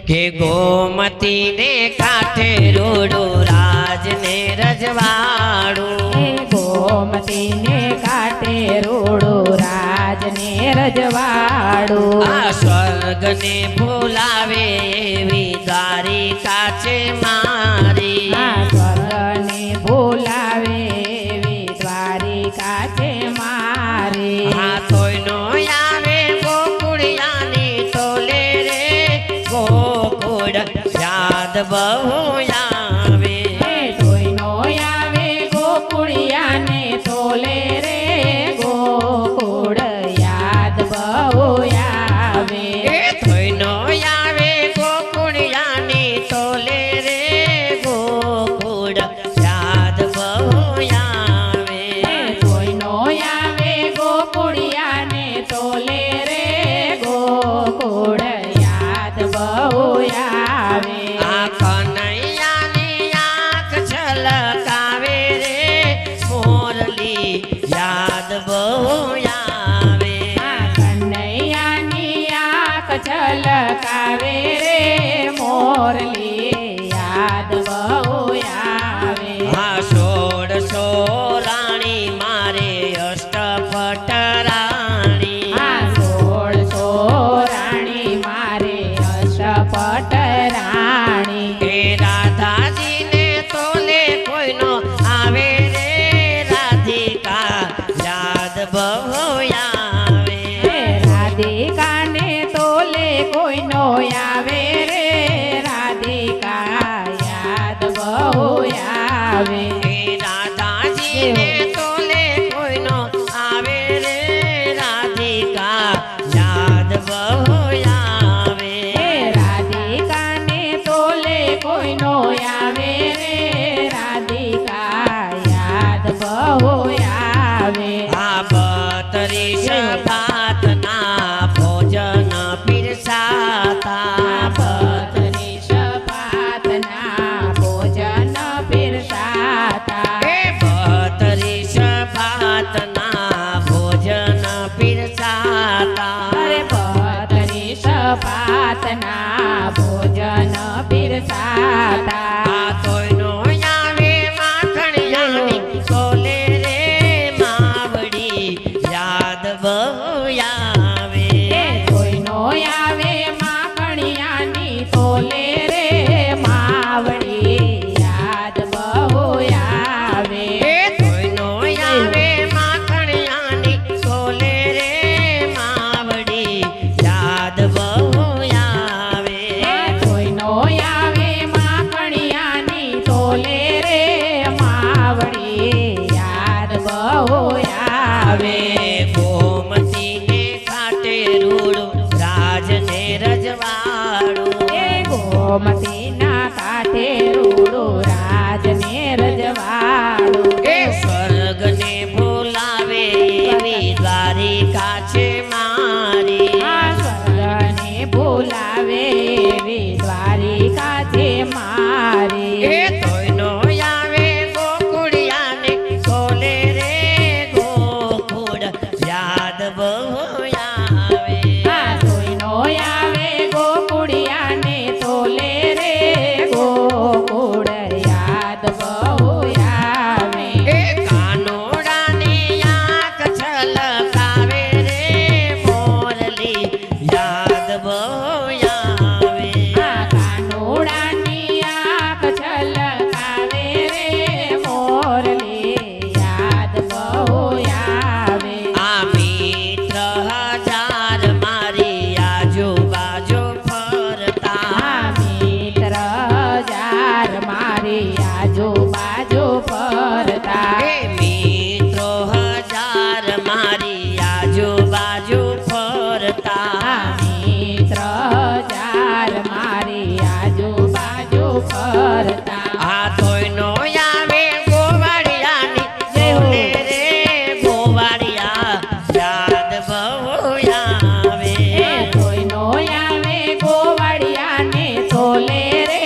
કે ગોમતી ને કાંઠે રૂડું રાજ ને રજવાડું ગોમતી ને કાંઠે રૂડું રાજ ને રજવાડું આ સ્વર્ગ ને ભૂલાવે એવી દ્વારિકા છે મારી સ્વર્ગ ને ભૂલાવે એવી દ્વારિકા છે મારી તોય નો આવે ગોકુળિયાની તોલે રે ગોકુળ યાદ બહુ આવે તોય નો આવે ગોકુળિયાને તોલે રે ગોકુળ યાદ બહુ આવે તોય નો આવે ગોકુળિયાની તોલે રે ગોકુળ યાદ બહુ આવે તોય નો આવે ગોકુળિયાને તોલે રે ગોકુળ યાદ બહુ આવે આ કનૈયાની આંખ છલકાવે રે મોરલી યાદ બહુ આવે કનૈયાની આંખ છલકાવે રે મોરલી યાદ બહુ આવે સોળસો રાણી મારે અષ્ટપટ રાણી 16 રાણી મારે અષ્ટપટ રાણી એ રાધાજીને તોલે કોઈનો આવે રે રાધિકા યાદ બહુ આવે રાધિકાને તોલે કોઈનો આવે રે રાધિકા યાદ બહુ આવે રાધાજીને તોલે કોઈનો આવે રે રાધિકા યાદ બહુ આવે રાધિકાને તોલે કોઈનો આવે રે રાધિકા યાદ બહુ આવે આ 32 ભાતના ભોજન પીરસાતા 32 ભાતના ભોજન પીરસાતા 32 ભાતના ભોજન પીરસાતા અરે 32 ભાતના ભોજન પીરસાતા તોય નો આવે માખણિયાની તોલે રે માવડી યાદ બહુ આવે કોઈનો આવે માખણિયાની તોલે રે માવડી યાદ બહુ આવે તોય નો આવે માખણિયાની તોલે રે માવડી યાદ બહુ આવે કોઈનો આવે માખણિયાની તોલે રે માવડી યાદ બહુ આવે ગોમતી ને કાંઠે રૂડું રાજ ને રજવાડું ગોમતીના કાંઠે રૂડું રાજ ને રજવાડું સ્વર્ગ ને ભૂલાવે એવી દ્વારિકા છે મારી સ્વર્ગને ભૂલાવે એવી દ્વારિકા છે મારી તોય નો આવે ગોકુળિયાને તોલે રે ગોકુળ યાદ બહુ આવે કોઈનો આવે ગોકુળિયાને તોલે રે ગોકુળ યાદ બહુ આવે કાનોડાની આંખ છલકાવે રે મોરલી યાદ બહુ આવે કાનોડાની આંખ છલકાવે રે મોરલી યાદ બહુ આવે આ મિત્ર હજાર મારી આજુબાજુ ફરતા મિત્ર જાર મારી આજુબાજુ ફરતા મિત્રો હજાર મારી આજુબાજુ ફરતા મિત્ર જાર મારી આજુબાજુ ફરતા આ તોય નો આવે ગોવાળિયાની તોલે રે ગોવાળિયા યાદ બહુ આવે કોઈનો આવે ગોવાળિયાને તોલે રે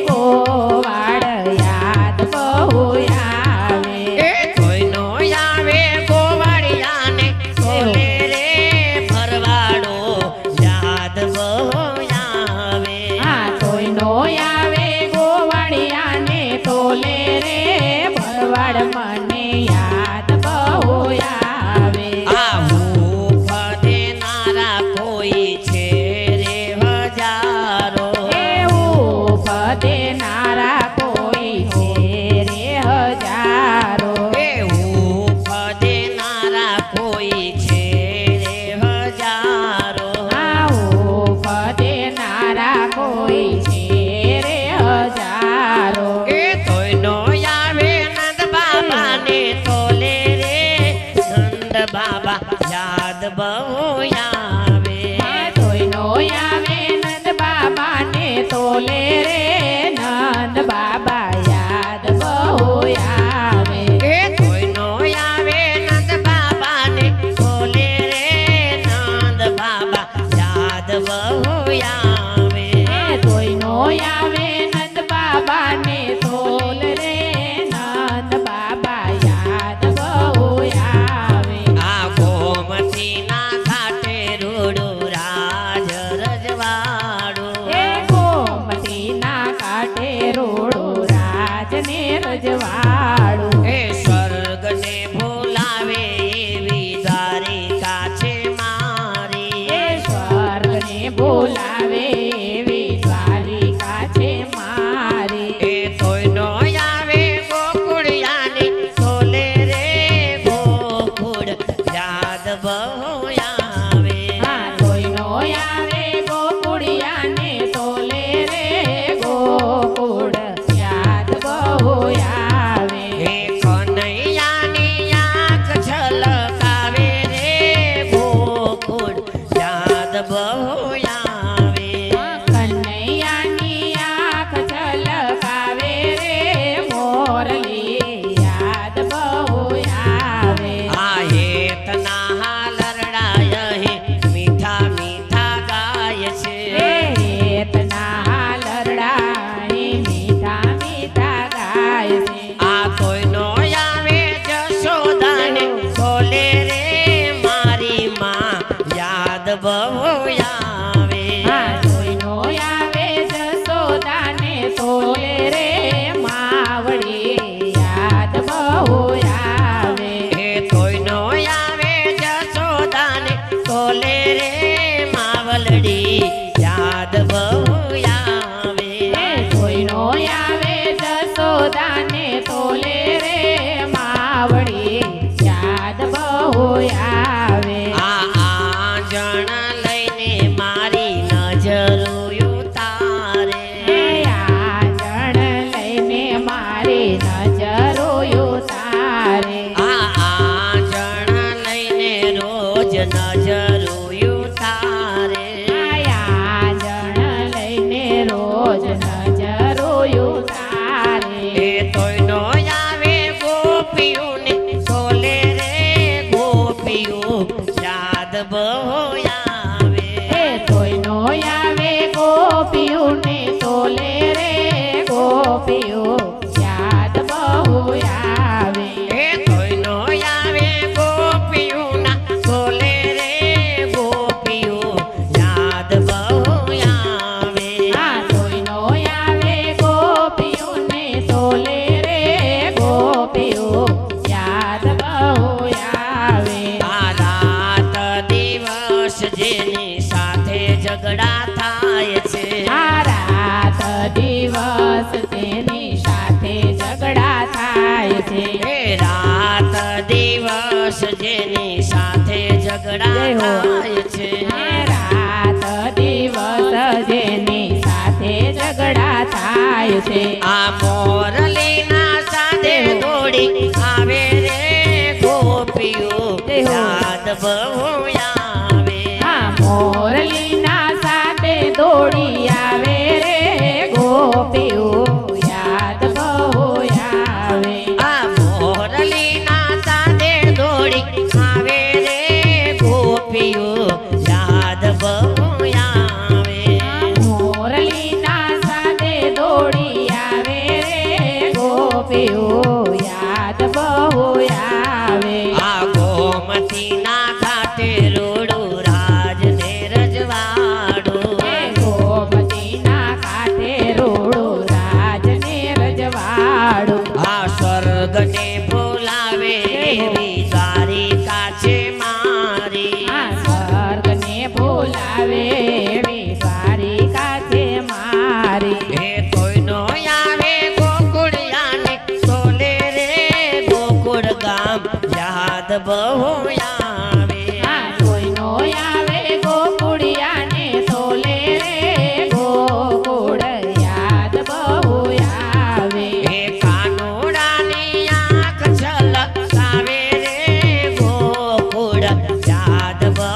ગોવાળ યાદ બહુ આવે તોય નો આવે ગોવાળિયાને તોલે રે ભરવાડો યાદ બહુ આવે રજવાડું એ સ્વર્ગને ભૂલાવે એવી દ્વારિકા છે મારી એ સ્વર્ગને બોલાવે એવી દ્વારિકા છે મારી એ તોય નો આવે ગોકુળિયાની સોલે રે ગોકુળ યાદ બહુ આવે હા કોઈનો આવે ગોકુળિયાને તોલે રે ગોકુળ યાદ બહુ આવે એ કનૈયાની આંખ છલકાવે રે ગોકુળ યાદ બહુ આવે કનૈયાની આંખ છલકાવે રે મોરલી યાદ બહુ આવે આ હેતના હાલરડાય હે મીઠા મીઠા ગાય છે હેતના લરડાઈ મીઠા મીઠા ગાય છે આ કોઈ નો આવે જશોદાને બોલે રે મારી માં યાદ બહુ આવે આ કોઈનો આવે જશોદાને તોલે રે માવડી યાદ બહુ આવે એ કોઈ નો આવે જશોદાને બોલે રે માવલડી યાદ બહુ આવે કોઈનો આવે જશોદાને તોલે રે માવડી યાદ બહુ આવે આ આંજણ લઈને મારી નજર ઉતારે આંજણ લઈને મારી નજરો ઉતારે આ આંજણ લઈને રોજ નજર ઉતારે આંજણ લઈને રોજ નજરો ઉતારે એ તોય નો આવે ગોપીઓને સોલે રે ગોપીઓ યાદ બહુ આવે કોઈનો આવે ગોપીઓને તોલે રે ગોપીઓ યાદ બહુ આવે એ તોય નો આવે ગોપીઓના સોલે રે ગોપીઓ યાદ બહુ આવે આ કોઈનો આવે ગોપીઓને તોલે રે ગોપીઓ યાદ બહુ આવે આ રાત દિવસ જેની સાથે ઝઘડા થાય છે આ રાત દિવસ તેની સાથે ઝઘડા થાય છે એ રાત દિવસ જેની સાથે ઝઘડા જય હો. થાય છે રાત દિવસ જેની સાથે ઝઘડા થાય છે આ મોરલીના સાથે દોડી આવે રે ગોપીઓ જય હો. યાદ બહુ આવે આ મોરલીના સાથે દોડી આવે રે ગોપીઓ યાદ બહુ આવે આ મોરલીના સાથે દોડી આવે રે ગોપીઓ યાદ બહુ આવે મોરલીના સાથે દોડી આવે રે ગોપીઓ યાદ બહુ આવે આ ગોમતીના ઘાટે રોડું રાજ ને રજવાડું એ ગોમતીના કાંઠે રોડો રાજને રજવાડું આ સ્વર્ગને બોલાવે એવી દ્વારિકા છે મારી આ સ્વર્ગને બોલાવે એવી દ્વારિકા છે મારી એ કોઈ નો આવે ગોકુળિયાને સોલે રે ગોકુળ ગામ યાદ બહુ આવે આ કોઈનો આવે ગોકુળિયાને તોલે રે ગોકુળ યાદ બહુ આવે એ કાનોડાની આંખ છલકાવે રે ગોકુળ યાદ બહુ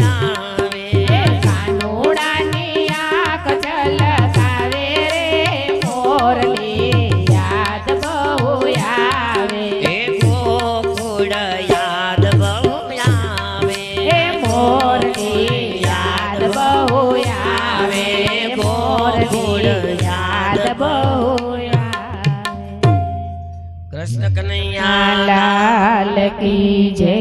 આવે એ કાનોડાની આંખ છલકાવે રે મોરલી યાદ બહુ આવે એ ગોકુળ યાદ બહુ આવે એ મોરલી યાદ બહુ આવે મોરલી યાદ બહુ આવે કૃષ્ણ કનૈયા લાલ કી જય